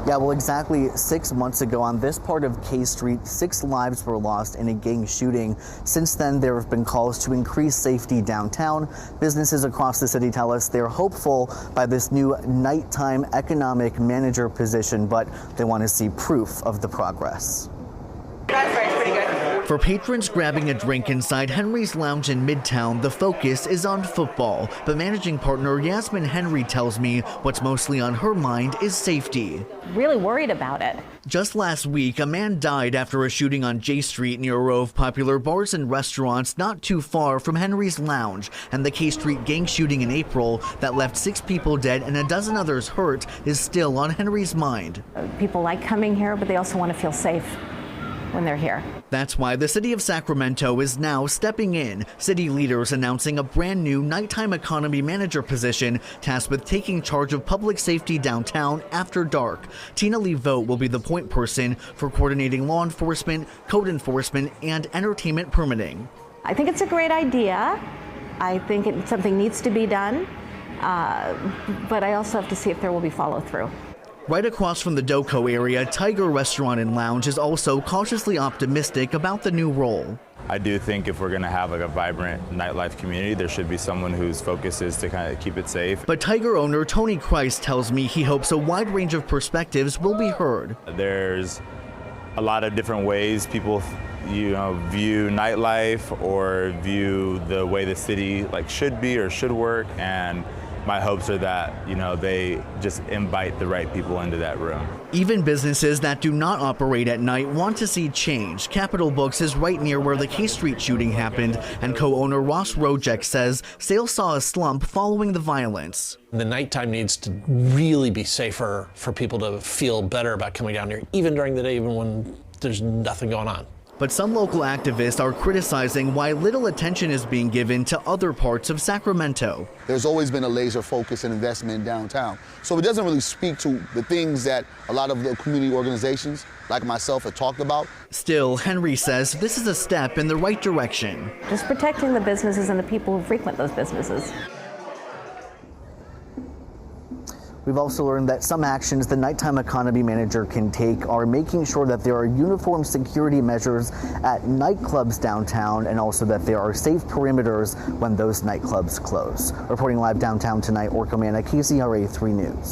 Yeah, well, exactly 6 months ago on this part of K Street, 6 lives were lost in a gang shooting. Since then, there have been calls to increase safety downtown. Businesses across the city tell us they're hopeful by this new nighttime economic manager position, but they want to see proof of the progress. For patrons grabbing a drink inside Henry's Lounge in Midtown, the focus is on football. But managing partner Yasmin Henry tells me what's mostly on her mind is safety. Really worried about it. Just last week, a man died after a shooting on J Street near a row of popular bars and restaurants not too far from Henry's Lounge. And the K Street gang shooting in April that left 6 people dead and a dozen others hurt is still on Henry's mind. People like coming here, but they also want to feel safe when they're here. That's why the city of Sacramento is now stepping in. City leaders announcing a brand new nighttime economy manager position tasked with taking charge of public safety downtown after dark. Tina Lee Vogt will be the point person for coordinating law enforcement, code enforcement, and entertainment permitting. I think it's a great idea. I think something needs to be done, but I also have to see if there will be follow through. Right across from the Doco area, Tiger Restaurant and Lounge is also cautiously optimistic about the new role. I do think if we're going to have like a vibrant nightlife community, there should be someone whose focus is to kind of keep it safe. But Tiger owner Tony Christ tells me he hopes a wide range of perspectives will be heard. There's a lot of different ways people view nightlife or view the way the city should be or should work, and my hopes are that, they just invite the right people into that room. Even businesses that do not operate at night want to see change. Capitol Books is right near where the K Street shooting happened, and co-owner Ross Rojek says sales saw a slump following the violence. The nighttime needs to really be safer for people to feel better about coming down here, even during the day, even when there's nothing going on. But some local activists are criticizing why little attention is being given to other parts of Sacramento. There's always been a laser focus and investment in downtown. So it doesn't really speak to the things that a lot of the community organizations like myself have talked about. Still, Henry says this is a step in the right direction. Just protecting the businesses and the people who frequent those businesses. We've also learned that some actions the nighttime economy manager can take are making sure that there are uniform security measures at nightclubs downtown, and also that there are safe perimeters when those nightclubs close. Reporting live downtown tonight, Orca Manna, KCRA 3 News.